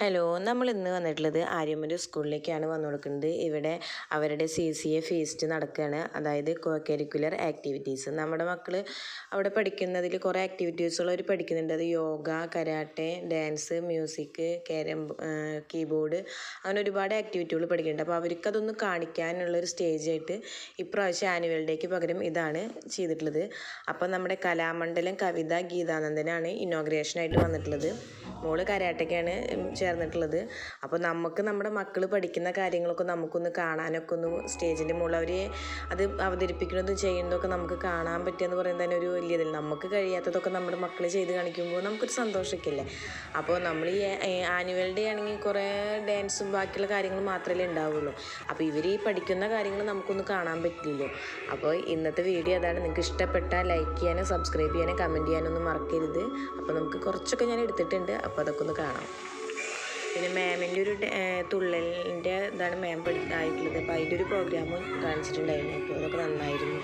Hello, നമ്മൾ ഇന്ന് വന്നിട്ടുള്ളത് ആര്യമ്മൻ്റെ സ്കൂളിലേക്കാണ് വന്നു കൊടുക്കുന്നത്. ഇവിടെ അവരുടെ CCA ഫീസ്റ്റ് നടക്കുകയാണ്. അതായത് കോ കരിക്കുലർ ആക്ടിവിറ്റീസ്. നമ്മുടെ മക്കൾ അവിടെ പഠിക്കുന്നതിൽ കുറേ ആക്ടിവിറ്റീസുകൾ അവർ പഠിക്കുന്നുണ്ട്. അത് yoga, karate, dance, music, keyboard, അങ്ങനെ ഒരുപാട് ആക്ടിവിറ്റികൾ പഠിക്കുന്നുണ്ട്. അപ്പോൾ അവർക്കതൊന്ന് കാണിക്കാനുള്ളൊരു സ്റ്റേജായിട്ട് ഇപ്രാവശ്യം ആനുവൽ ഡേക്ക് പകരം ഇതാണ് ചെയ്തിട്ടുള്ളത്. അപ്പോൾ നമ്മുടെ കലാമണ്ഡലം കവിത ഗീതാനന്ദനാണ് ഇനോഗ്രേഷനായിട്ട് വന്നിട്ടുള്ളത്. മോള് കരാട്ടയ്ക്കാണ് ചേർന്നിട്ടുള്ളത്. അപ്പോൾ നമുക്ക് നമ്മുടെ മക്കൾ പഠിക്കുന്ന കാര്യങ്ങളൊക്കെ നമുക്കൊന്ന് കാണാനൊക്കെ ഒന്ന് സ്റ്റേജിൻ്റെ മുകളിൽ അവർ അത് അവതരിപ്പിക്കുന്നതും ചെയ്യുന്നതൊക്കെ നമുക്ക് കാണാൻ പറ്റുകയെന്ന് പറയുന്നത് തന്നെ ഒരു വലിയ ഇതില്ല. നമുക്ക് കഴിയാത്തതൊക്കെ നമ്മുടെ മക്കൾ ചെയ്ത് കാണിക്കുമ്പോൾ നമുക്കൊരു സന്തോഷമൊക്കെ ഇല്ലേ. അപ്പോൾ നമ്മൾ ഈ ആനുവൽ ഡേ ആണെങ്കിൽ കുറേ ഡാൻസും ബാക്കിയുള്ള കാര്യങ്ങൾ മാത്രമേ ഉണ്ടാവുള്ളൂ. അപ്പോൾ ഇവർ ഈ പഠിക്കുന്ന കാര്യങ്ങൾ നമുക്കൊന്ന് കാണാൻ പറ്റില്ലല്ലോ. അപ്പോൾ ഇന്നത്തെ വീഡിയോ അതാണ്. നിങ്ങൾക്ക് ഇഷ്ടപ്പെട്ടാൽ ലൈക്ക് ചെയ്യാനും സബ്സ്ക്രൈബ് ചെയ്യാനും കമൻറ്റ് ചെയ്യാനൊന്നും മറക്കരുത്. അപ്പോൾ നമുക്ക് കുറച്ചൊക്കെ ഞാൻ എടുത്തിട്ടുണ്ട്. അപ്പോൾ അതൊക്കെ ഒന്ന് കാണാം. പിന്നെ മാമിൻ്റെ ഒരു തുള്ളലിൻ്റെ ഇതാണ് മാം ആയിട്ടുള്ളത്. അപ്പോൾ അതിൻ്റെ ഒരു പ്രോഗ്രാമും കാണിച്ചിട്ടുണ്ടായിരുന്നു. അപ്പോൾ അതൊക്കെ നന്നായിരുന്നു.